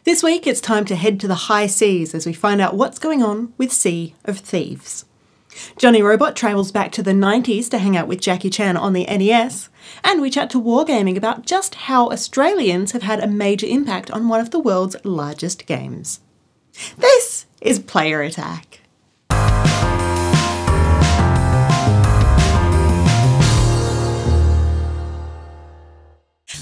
This week it's time to head to the high seas as we find out what's going on with Sea of Thieves. Jonny Robot travels back to the 90s to hang out with Jackie Chan on the NES, and we chat to Wargaming about just how Australians have had a major impact on one of the world's largest games. This is Player Attack.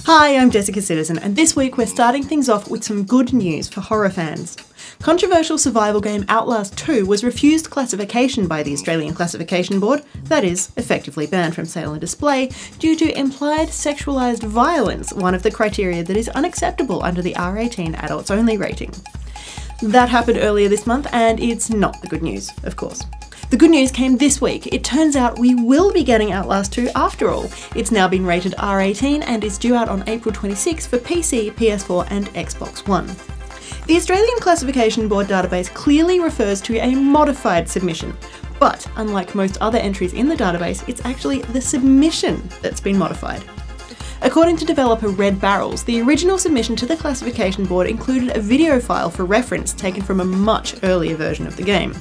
Hi, I'm Jessica Citizen, and this week we're starting things off with some good news for horror fans. Controversial survival game Outlast 2 was refused classification by the Australian Classification Board, that is, effectively banned from sale and display, due to implied sexualised violence, one of the criteria that is unacceptable under the R18 adults only rating. That happened earlier this month, and it's not the good news, of course. The good news came this week. It turns out we will be getting Outlast 2 after all. It's now been rated R18 and is due out on April 26 for PC, PS4 and Xbox One. The Australian Classification Board database clearly refers to a modified submission, but unlike most other entries in the database, it's actually the submission that's been modified. According to developer Red Barrels, the original submission to the Classification Board included a video file for reference taken from a much earlier version of the game.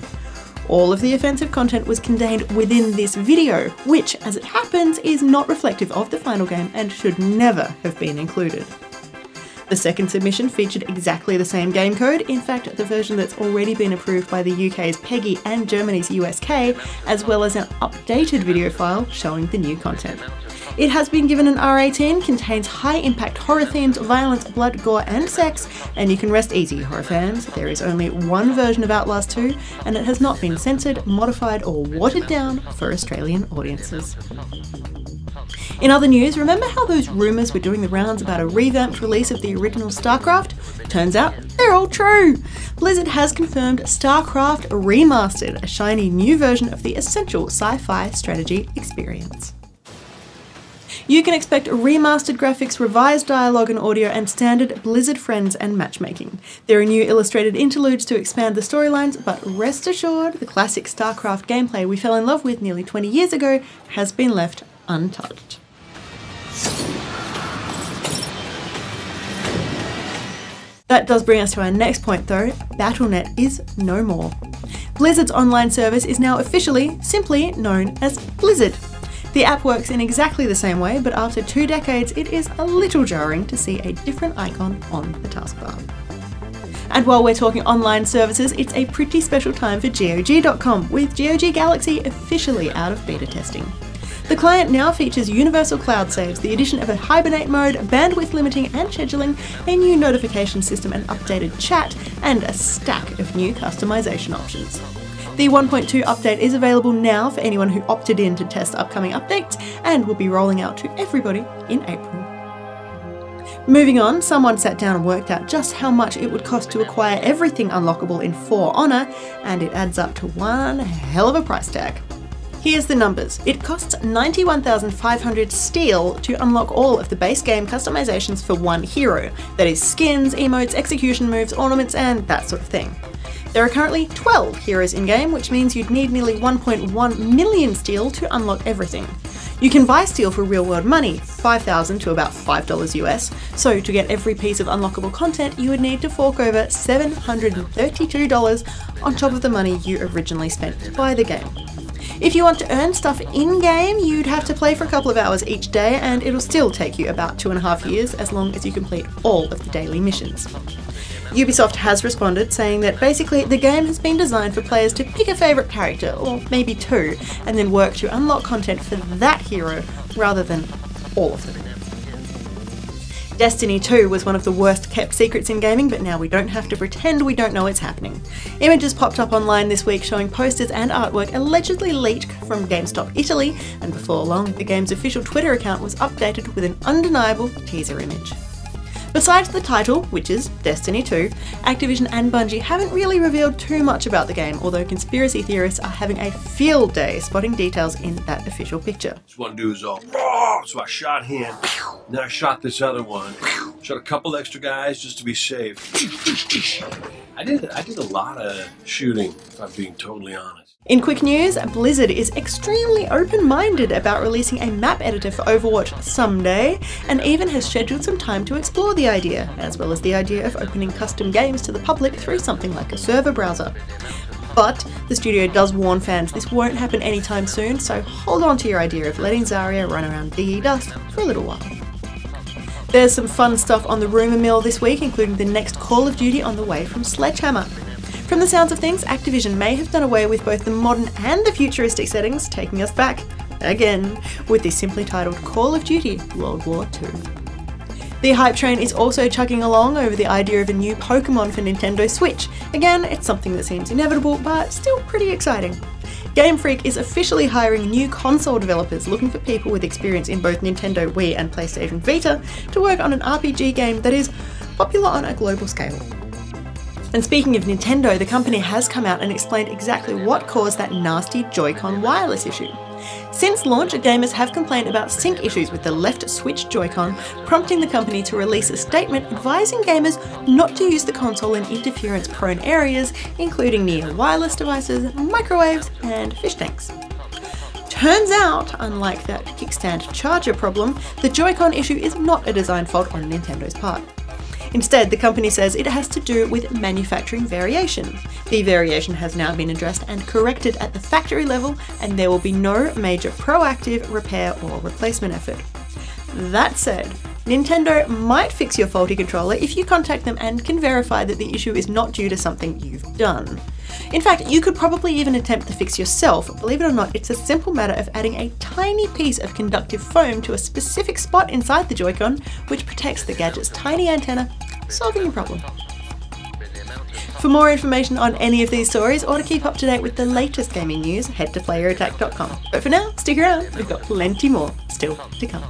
All of the offensive content was contained within this video, which, as it happens, is not reflective of the final game and should never have been included. The second submission featured exactly the same game code, in fact the version that's already been approved by the UK's PEGI and Germany's USK, as well as an updated video file showing the new content. It has been given an R18, contains high-impact horror themes, violence, blood, gore and sex, and you can rest easy, horror fans. There is only one version of Outlast 2, and it has not been censored, modified or watered down for Australian audiences. In other news, remember how those rumours were doing the rounds about a revamped release of the original StarCraft? Turns out they're all true! Blizzard has confirmed StarCraft Remastered, a shiny new version of the essential sci-fi strategy experience. You can expect remastered graphics, revised dialogue and audio, and standard Blizzard friends and matchmaking. There are new illustrated interludes to expand the storylines, but rest assured, the classic StarCraft gameplay we fell in love with nearly 20 years ago has been left untouched. That does bring us to our next point though, Battle.net is no more. Blizzard's online service is now officially simply known as Blizzard. The app works in exactly the same way, but after 2 decades it is a little jarring to see a different icon on the taskbar. And while we're talking online services, it's a pretty special time for GOG.com, with GOG Galaxy officially out of beta testing. The client now features universal cloud saves, the addition of a hibernate mode, bandwidth limiting and scheduling, a new notification system and updated chat, and a stack of new customization options. The 1.2 update is available now for anyone who opted in to test upcoming updates and will be rolling out to everybody in April. Moving on, someone sat down and worked out just how much it would cost to acquire everything unlockable in For Honor, and it adds up to one hell of a price tag. Here's the numbers. It costs 91,500 steel to unlock all of the base game customizations for one hero. That is skins, emotes, execution moves, ornaments, and that sort of thing. There are currently 12 heroes in-game, which means you'd need nearly 1.1 million steel to unlock everything. You can buy steel for real-world money, $5,000 to about $5 US, so to get every piece of unlockable content you would need to fork over $732 on top of the money you originally spent to buy the game. If you want to earn stuff in-game, you'd have to play for a couple of hours each day, and it'll still take you about 2.5 years as long as you complete all of the daily missions. Ubisoft has responded, saying that basically the game has been designed for players to pick a favourite character, or maybe two, and then work to unlock content for that hero rather than all of them. Destiny 2 was one of the worst kept secrets in gaming, but now we don't have to pretend we don't know it's happening. Images popped up online this week showing posters and artwork allegedly leaked from GameStop Italy, and before long the game's official Twitter account was updated with an undeniable teaser image. Besides the title, which is Destiny 2, Activision and Bungie haven't really revealed too much about the game, although conspiracy theorists are having a field day spotting details in that official picture. This one dude's all, oh, so I shot him, then I shot this other one, shot a couple extra guys just to be safe. I did a lot of shooting, if I'm being totally honest. In quick news, Blizzard is extremely open-minded about releasing a map editor for Overwatch someday, and even has scheduled some time to explore the idea, as well as the idea of opening custom games to the public through something like a server browser. But the studio does warn fans this won't happen anytime soon, so hold on to your idea of letting Zarya run around DE Dust for a little while. There's some fun stuff on the rumour mill this week, including the next Call of Duty on the way from Sledgehammer. From the sounds of things, Activision may have done away with both the modern and the futuristic settings, taking us back, again, with this simply titled Call of Duty World War II. The hype train is also chugging along over the idea of a new Pokemon for Nintendo Switch. Again, it's something that seems inevitable, but still pretty exciting. Game Freak is officially hiring new console developers looking for people with experience in both Nintendo Wii and PlayStation Vita to work on an RPG game that is popular on a global scale. And speaking of Nintendo, the company has come out and explained exactly what caused that nasty Joy-Con wireless issue. Since launch, gamers have complained about sync issues with the left Switch Joy-Con, prompting the company to release a statement advising gamers not to use the console in interference-prone areas, including near wireless devices, microwaves, and fish tanks. Turns out, unlike that kickstand charger problem, the Joy-Con issue is not a design fault on Nintendo's part. Instead, the company says it has to do with manufacturing variation. The variation has now been addressed and corrected at the factory level, and there will be no major proactive repair or replacement effort. That said, Nintendo might fix your faulty controller if you contact them and can verify that the issue is not due to something you've done. In fact, you could probably even attempt the fix yourself. Believe it or not, it's a simple matter of adding a tiny piece of conductive foam to a specific spot inside the Joy-Con, which protects the gadget's tiny antenna, solving your problem. For more information on any of these stories, or to keep up to date with the latest gaming news, head to playerattack.com. But for now, stick around, we've got plenty more still to come.